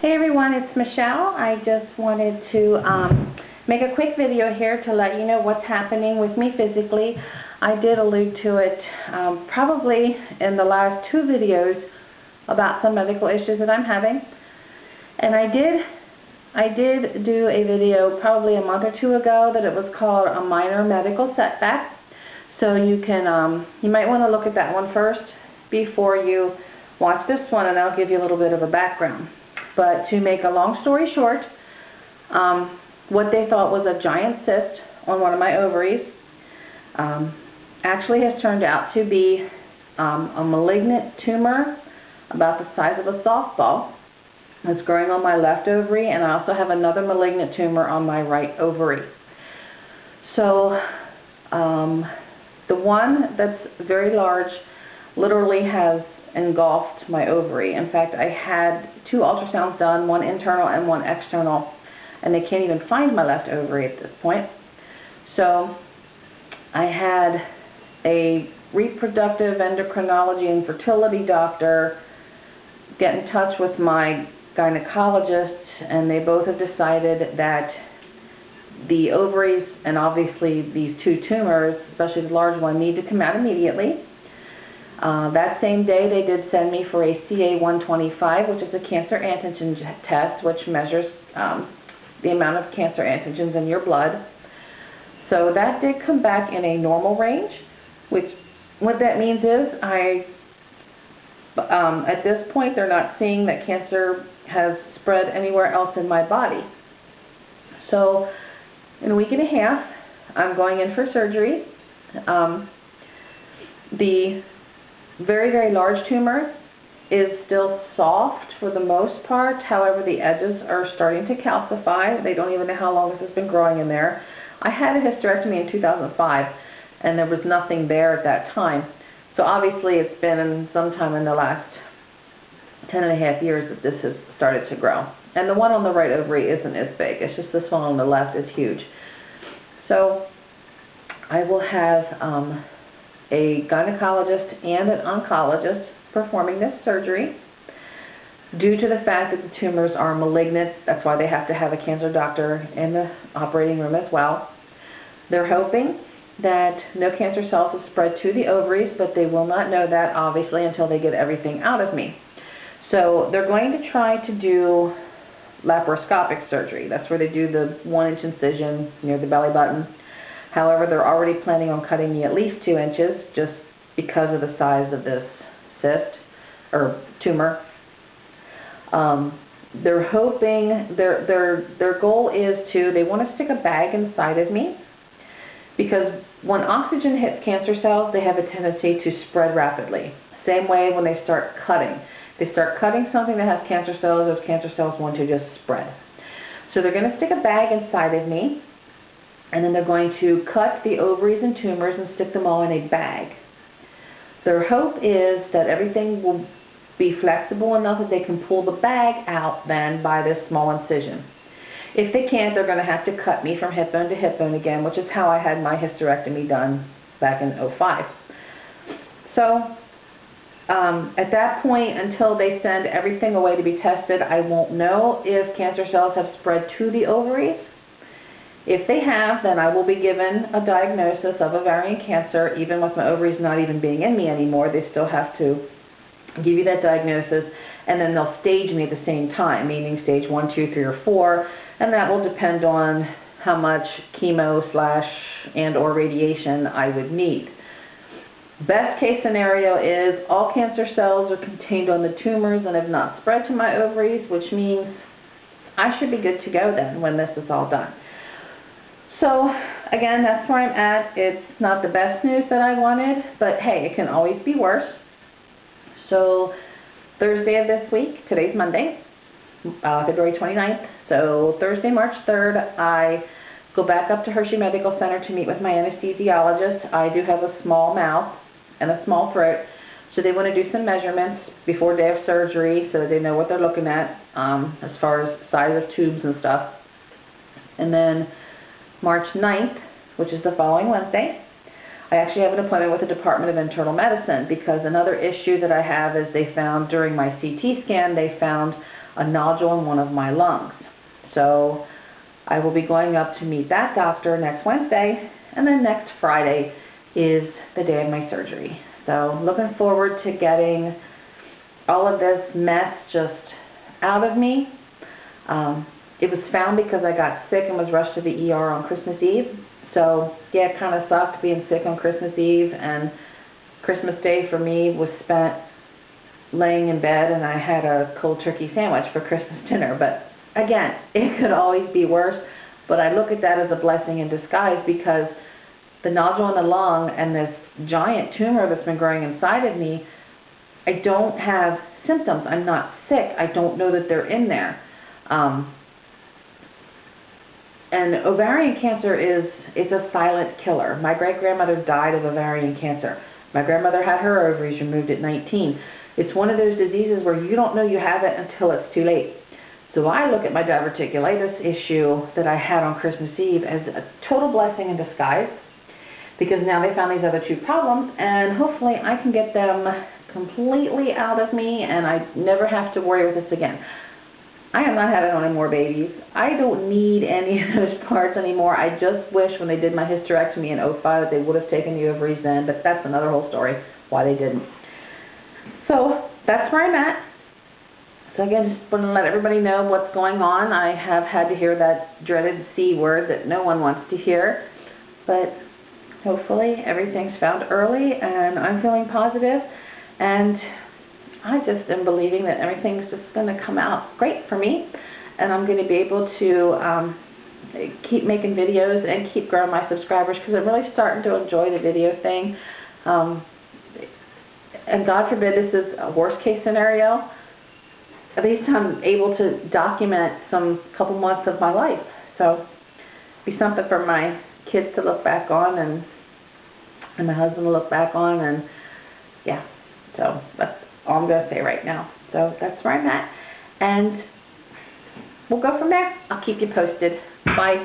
Hey everyone, it's Michelle. I just wanted to make a quick video here to let you know what's happening with me physically. I did allude to it probably in the last two videos about some medical issues that I'm having. And I did do a video probably a month or two ago that it was called a minor medical setback. So you might want to look at that one first before you watch this one, and I'll give you a little bit of a background. But to make a long story short, what they thought was a giant cyst on one of my ovaries actually has turned out to be a malignant tumor about the size of a softball that's growing on my left ovary, and I also have another malignant tumor on my right ovary. So the one that's very large literally has engulfed my ovary. In fact, I had two ultrasounds done, one internal and one external, and they can't even find my left ovary at this point. So I had a reproductive endocrinology and fertility doctor get in touch with my gynecologist, and they both have decided that the ovaries and obviously these two tumors, especially the large one, need to come out immediately. That same day they did send me for a CA-125, which is a cancer antigen test, which measures the amount of cancer antigens in your blood. So that did come back in a normal range, which what that means is at this point they're not seeing that cancer has spread anywhere else in my body. So in a week and a half I'm going in for surgery. The very, very large tumor is still soft for the most part. However, the edges are starting to calcify. They don't even know how long this has been growing in there. I had a hysterectomy in 2005, and there was nothing there at that time. So obviously it's been sometime in the last 10.5 years that this has started to grow. And the one on the right ovary isn't as big. It's just this one on the left is huge. So I will have a gynecologist and an oncologist performing this surgery. Due to the fact that the tumors are malignant, that's why they have to have a cancer doctor in the operating room as well. They're hoping that no cancer cells have spread to the ovaries, but they will not know that obviously until they get everything out of me. So they're going to try to do laparoscopic surgery. That's where they do the 1-inch incision near the belly button. However, they're already planning on cutting me at least 2 inches just because of the size of this cyst or tumor. They're hoping, their goal is they want to stick a bag inside of me, because when oxygen hits cancer cells, they have a tendency to spread rapidly. Same way when they start cutting. They start cutting something that has cancer cells, those cancer cells want to just spread. So they're going to stick a bag inside of me, and then they're going to cut the ovaries and tumors and stick them all in a bag. Their hope is that everything will be flexible enough that they can pull the bag out then by this small incision. If they can't, they're going to have to cut me from hip bone to hip bone again, which is how I had my hysterectomy done back in 2005. So at that point, until they send everything away to be tested, I won't know if cancer cells have spread to the ovaries. If they have, then I will be given a diagnosis of ovarian cancer, even with my ovaries not even being in me anymore. They still have to give you that diagnosis, and then they'll stage me at the same time, meaning stage 1, 2, 3, or 4, and that will depend on how much chemo / and or radiation I would need. Best case scenario is all cancer cells are contained on the tumors and have not spread to my ovaries, which means I should be good to go then when this is all done. So, again, that's where I'm at. It's not the best news that I wanted, but hey, it can always be worse. So, Thursday of this week, today's Monday, February 29th, so Thursday, March 3rd, I go back up to Hershey Medical Center to meet with my anesthesiologist. I do have a small mouth and a small throat, so they want to do some measurements before day of surgery so that they know what they're looking at as far as size of tubes and stuff. And then March 9th, which is the following Wednesday, I actually have an appointment with the Department of Internal Medicine because another issue that I have is they found during my CT scan, they found a nodule in one of my lungs. So I will be going up to meet that doctor next Wednesday, and then next Friday is the day of my surgery. So looking forward to getting all of this mess just out of me. It was found because I got sick and was rushed to the ER on Christmas Eve. So yeah, it kind of sucked being sick on Christmas Eve, and Christmas Day for me was spent laying in bed, and I had a cold turkey sandwich for Christmas dinner. But again, it could always be worse, but I look at that as a blessing in disguise because the nodule in the lung and this giant tumor that's been growing inside of me, I don't have symptoms. I'm not sick. I don't know that they're in there. And ovarian cancer is a silent killer. My great-grandmother died of ovarian cancer. My grandmother had her ovaries removed at 19. It's one of those diseases where you don't know you have it until it's too late. So I look at my diverticulitis issue that I had on Christmas Eve as a total blessing in disguise, because now they found these other two problems, and hopefully I can get them completely out of me and I never have to worry with this again. I am not having any more babies. I don't need any of those parts anymore. I just wish when they did my hysterectomy in 2005 that they would have taken the ovaries then, but that's another whole story, why they didn't. So that's where I'm at. So again, just want to let everybody know what's going on. I have had to hear that dreaded C word that no one wants to hear, but hopefully everything's found early and I'm feeling positive, and I just am believing that everything's just going to come out great for me, and I'm going to be able to keep making videos and keep growing my subscribers, because I'm really starting to enjoy the video thing. And God forbid this is a worst case scenario, at least I'm able to document some couple months of my life. So be something for my kids to look back on, and my husband to look back on, and yeah, so that's all I'm going to say right now. So that's where I'm at, and we'll go from there. I'll keep you posted. Bye.